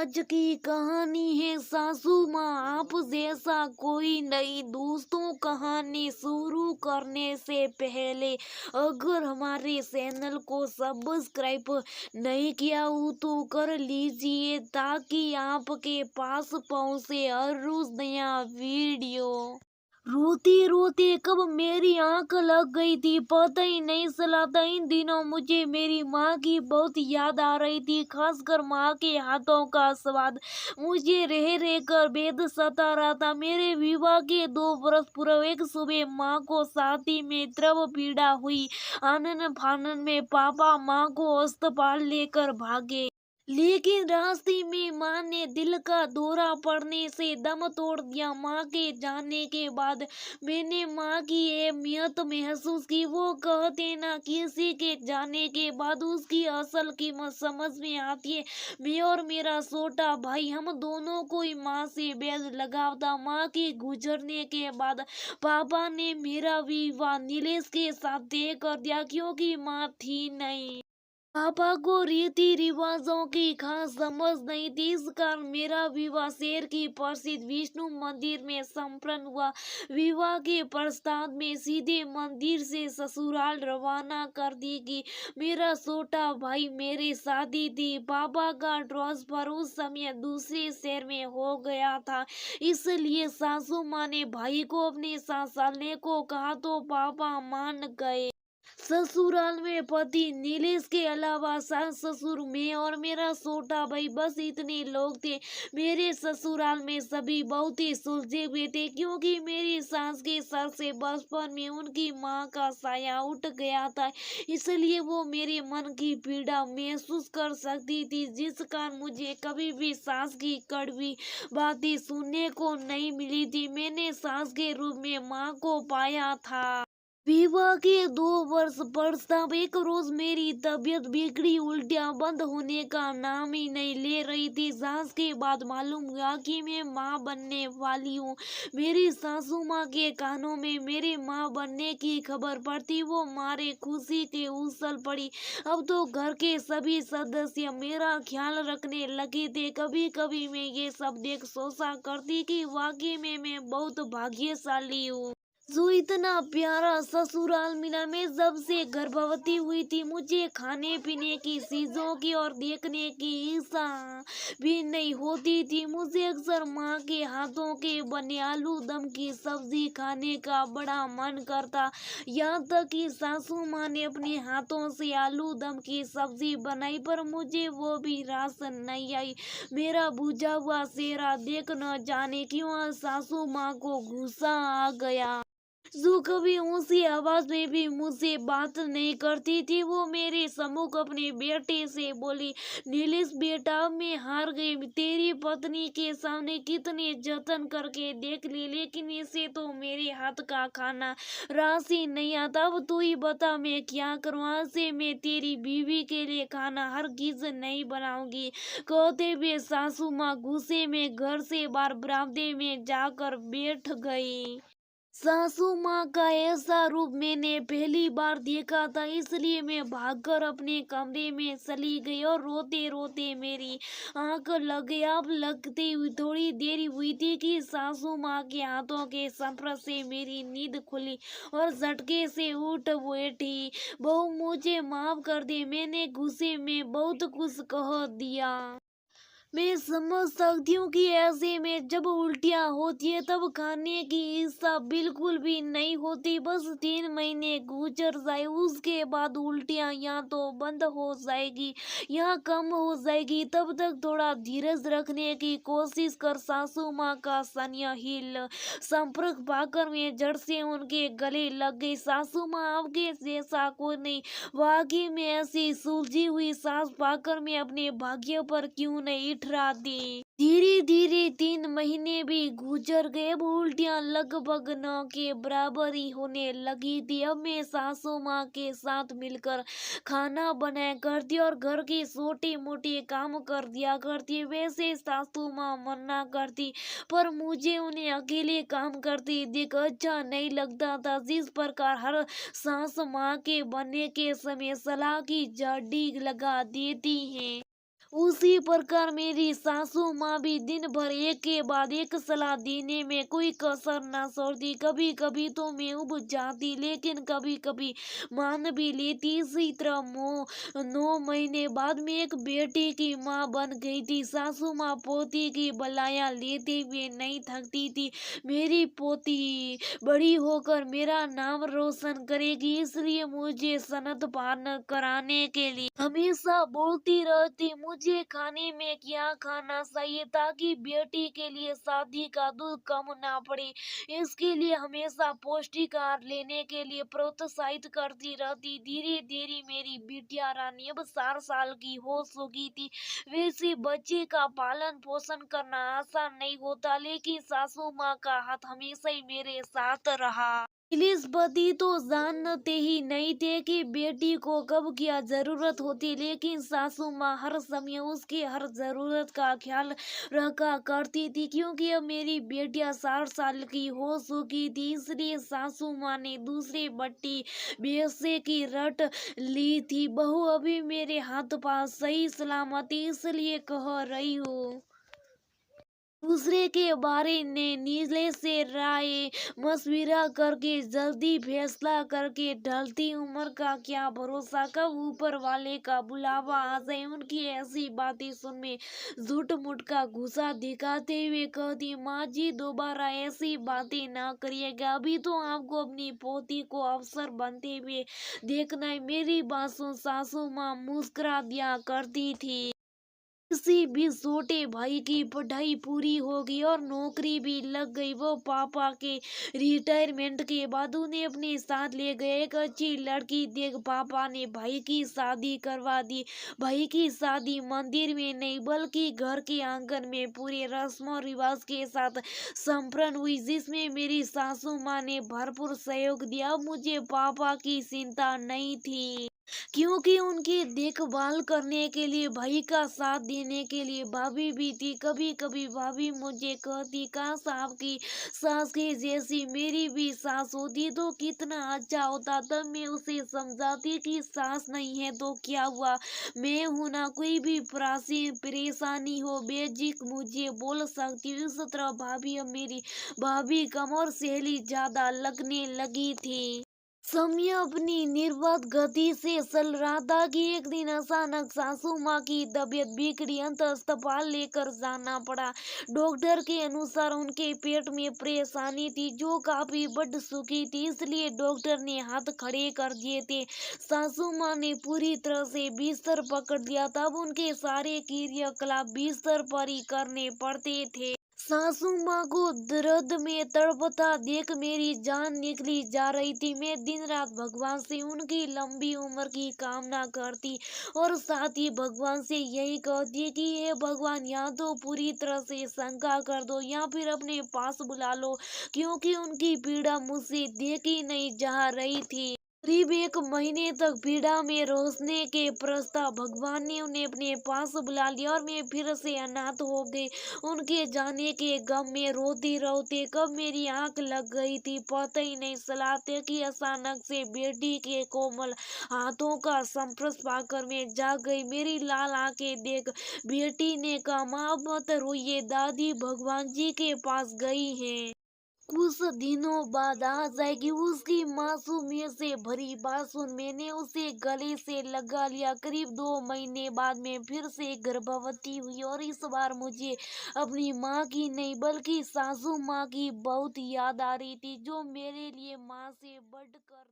आज की कहानी है सासू माँ आप जैसा कोई नहीं। दोस्तों, कहानी शुरू करने से पहले अगर हमारे चैनल को सब्सक्राइब नहीं किया हो तो कर लीजिए ताकि आपके पास पहुंचे हर रोज नया वीडियो। रोते रोते कब मेरी आंख लग गई थी पता ही नहीं चला था। इन दिनों मुझे मेरी माँ की बहुत याद आ रही थी, खासकर माँ के हाथों का स्वाद मुझे रह रह कर बेद सता रहा था। मेरे विवाह के 2 वर्ष पूर्व एक सुबह माँ को छाती में द्रव पीड़ा हुई। आनन फानन में पापा माँ को अस्पताल लेकर भागे, लेकिन रास्ते में माँ ने दिल का दौरा पड़ने से दम तोड़ दिया। माँ के जाने के बाद मैंने माँ की अहमियत महसूस की। वो कहते ना, किसी के जाने के बाद उसकी असल कीमत समझ में आती है। मैं और मेरा छोटा भाई, हम दोनों को ही माँ से बेहद लगाव था। माँ के गुजरने के बाद पापा ने मेरा विवाह नीलेश के साथ तय कर दिया, क्योंकि माँ थी नहीं। पापा को रीति रिवाजों की खास समझ नहीं थी, इस कारण मेरा विवाह शहर की प्रसिद्ध विष्णु मंदिर में संपन्न हुआ। विवाह के प्रस्ताव में सीधे मंदिर से ससुराल रवाना कर दी गई। मेरा छोटा भाई मेरी शादी थी। पापा का ट्रांसफर उस समय दूसरे शहर में हो गया था, इसलिए सासू माँ ने भाई को अपने साथ चलने को कहा तो पापा मान गए। ससुराल में पति नीलेश के अलावा सास ससुर, मैं और मेरा छोटा भाई, बस इतने लोग थे। मेरे ससुराल में सभी बहुत ही सुलझे हुए थे, क्योंकि मेरी सास के सर से बचपन में उनकी माँ का साया उठ गया था, इसलिए वो मेरे मन की पीड़ा महसूस कर सकती थी, जिस कारण मुझे कभी भी सास की कड़वी बातें सुनने को नहीं मिली थी। मैंने सास के रूप में माँ को पाया था। विवाह के 2 वर्ष पश्चात एक रोज मेरी तबीयत बिगड़ी, उल्टियां बंद होने का नाम ही नहीं ले रही थी। जांच के बाद मालूम हुआ कि मैं माँ बनने वाली हूँ। मेरी सासू माँ के कानों में मेरे माँ बनने की खबर पड़ती, वो मारे खुशी के उछल पड़ी। अब तो घर के सभी सदस्य मेरा ख्याल रखने लगे थे। कभी कभी मैं ये सब देख सोचा करती कि वाकई में मैं बहुत भाग्यशाली हूँ जो इतना प्यारा ससुराल मिला। मैं जब से गर्भवती हुई थी मुझे खाने पीने की चीजों की और देखने की इच्छा भी नहीं होती थी। मुझे अक्सर माँ के हाथों के बने आलू दम की सब्जी खाने का बड़ा मन करता। यहाँ तक कि सासू माँ ने अपने हाथों से आलू दम की सब्जी बनाई, पर मुझे वो भी राशन नहीं आई। मेरा बुझा हुआ चेहरा देख न जाने क्यों सासू माँ को गुस्सा आ गया, जो कभी ऊंची आवाज में भी मुझसे बात नहीं करती थी। वो मेरे सम्मुख अपने बेटे से बोली, नीलेश बेटा, मैं हार गई। तेरी पत्नी के सामने कितने जतन करके देख ली, लेकिन इसे तो मेरे हाथ का खाना राशि नहीं आता। अब तू ही बता मैं क्या करूँ। आज से मैं तेरी बीवी के लिए खाना हरगिज नहीं बनाऊंगी। कहते हुए सासू माँ गुस्से में घर से बाहर बरामदे में जाकर बैठ गई। सासू माँ का ऐसा रूप मैंने पहली बार देखा था, इसलिए मैं भागकर अपने कमरे में चली गई और रोते रोते मेरी आंख लग गई। अब लगती हुई थोड़ी देरी हुई थी कि सासू माँ के हाथों के स्पर्श से मेरी नींद खुली और झटके से उठ बैठी। बहू, मुझे माफ कर दे, मैंने गुस्से में बहुत कुछ कह दिया। मैं समझ सकती हूँ कि ऐसे में जब उल्टियाँ होती है तब खाने की इच्छा बिल्कुल भी नहीं होती। बस 3 महीने गुजर जाए, उसके बाद उल्टियाँ या तो बंद हो जाएगी या कम हो जाएगी। तब तक थोड़ा धीरज रखने की कोशिश कर। सासू माँ का स्नेहिल संपर्क पाकर मैं जड़ से उनके गले लग गई। सासू माँ, आपके जैसा कोई नहीं। वाकई में ऐसी सुलझी हुई सास पाकर मैं अपने भाग्य पर क्यों नहीं इठराती। धीरे धीरे 3 महीने भी गुजर गए। अब उल्टियां लगभग न के बराबर ही होने लगी थी। अब मैं सासू माँ के साथ मिलकर खाना बनाया करती और घर के छोटे मोटे काम कर दिया करती। वैसे सासू माँ मना करती, पर मुझे उन्हें अकेले काम करते देख अच्छा नहीं लगता था। जिस प्रकार हर सास माँ के बनने के समय सलाह की जड़ी लगा देती हैं, उसी प्रकार मेरी सासू माँ भी दिन भर एक के बाद एक सलाह देने में कोई कसर ना छोड़ती। कभी कभी तो मैं उब जाती, लेकिन कभी कभी मान भी लेती। इसी तरह 9 महीने बाद मैं एक बेटी की माँ बन गई थी। सासू माँ पोती की बलाया लेते हुए नहीं थकती थी। मेरी पोती बड़ी होकर मेरा नाम रोशन करेगी, इसलिए मुझे सनद पान कराने के लिए हमेशा बोलती रहती मुझे खाने में क्या खाना चाहिए, ताकि बेटी के लिए शादी का दूध कम ना पड़े। इसके लिए हमेशा पौष्टिक आहार लेने के लिए प्रोत्साहित करती रहती। धीरे धीरे मेरी बिटिया रानी अब 4 साल की हो चुकी थी। वैसे बच्चे का पालन पोषण करना आसान नहीं होता, लेकिन सासू माँ का हाथ हमेशा ही मेरे साथ रहा। इलिसबती तो जानते ही नहीं थे कि बेटी को कब क्या जरूरत होती, लेकिन सासू माँ हर समय उसकी हर जरूरत का ख्याल रखा करती थी। क्योंकि अब मेरी बेटियां 4 साल की हो चुकी थी, इसलिए सासू माँ ने दूसरी बट्टी बेचे की रट ली थी। बहू अभी मेरे हाथ पास सही सलामती, इसलिए कह रही हूँ। दूसरे के बारे में नीले से राय मशविरा करके जल्दी फैसला करके ढलती उम्र का क्या भरोसा, कब ऊपर वाले का बुलावा आ जाए। उनकी ऐसी बातें सुन में झूठ मूठ का गुस्सा दिखाते हुए कहती, माँ जी दोबारा ऐसी बातें ना करिएगा, अभी तो आपको अपनी पोती को अवसर बनते हुए देखना है। मेरी बात सुन सासू माँ मुस्कुरा दिया करती थी। किसी भी छोटे भाई की पढ़ाई पूरी हो गई और नौकरी भी लग गई। वो पापा के रिटायरमेंट के बाद उन्हें अपने साथ ले गए। एक अच्छी लड़की देख पापा ने भाई की शादी करवा दी। भाई की शादी मंदिर में नहीं बल्कि घर के आंगन में पूरे रस्म और रिवाज के साथ संपन्न हुई, जिसमें मेरी सासू माँ ने भरपूर सहयोग दिया। मुझे पापा की चिंता नहीं थी, क्योंकि उनकी देखभाल करने के लिए, भाई का साथ देने के लिए भाभी भी थी। कभी कभी भाभी मुझे कहती, काश आपकी सास की जैसी मेरी भी सास होती तो कितना अच्छा होता। तब मैं उसे समझाती कि सास नहीं है तो क्या हुआ, मैं हूं ना, कोई भी परेशानी हो बेझिझक मुझे बोल सकती हूँ। इस तरह भाभी अब मेरी भाभी कम और सहेली ज्यादा लगने लगी थी। समय अपनी निर्बाध गति से चल रहा था कि एक दिन अचानक सासू माँ की तबीयत बिगड़ी, अंत अस्पताल लेकर जाना पड़ा। डॉक्टर के अनुसार उनके पेट में परेशानी थी जो काफी बढ़ चुकी थी, इसलिए डॉक्टर ने हाथ खड़े कर दिए थे। सासू माँ ने पूरी तरह से बिस्तर पकड़ लिया, तब उनके सारे क्रियाकलाप बिस्तर पर ही करने पड़ते थे। सासू माँ को दर्द में तड़पता देख मेरी जान निकली जा रही थी। मैं दिन रात भगवान से उनकी लंबी उम्र की कामना करती और साथ ही भगवान से यही कहती कि ये भगवान या तो पूरी तरह से शंका कर दो या फिर अपने पास बुला लो, क्योंकि उनकी पीड़ा मुझसे देखी नहीं जा रही थी। करीब 1 महीने तक पीड़ा में रोसने के पश्चात भगवान ने उन्हें अपने पास बुला लिया और मैं फिर से अनाथ हो गई। उनके जाने के गम में रोते रोते कब मेरी आंख लग गई थी पता ही नहीं चला था कि अचानक से बेटी के कोमल हाथों का स्पर्श पाकर मैं जाग गई। मेरी लाल आंखें देख बेटी ने कहा, माँ मत रोइए, दादी भगवान जी के पास गई हैं, कुछ दिनों बाद आ जाएगी। उसकी मासूमियत से भरी बात सुन मैंने उसे गले से लगा लिया। करीब 2 महीने बाद मैं फिर से गर्भवती हुई और इस बार मुझे अपनी माँ की नहीं बल्कि सासू माँ की बहुत याद आ रही थी, जो मेरे लिए माँ से बढ़कर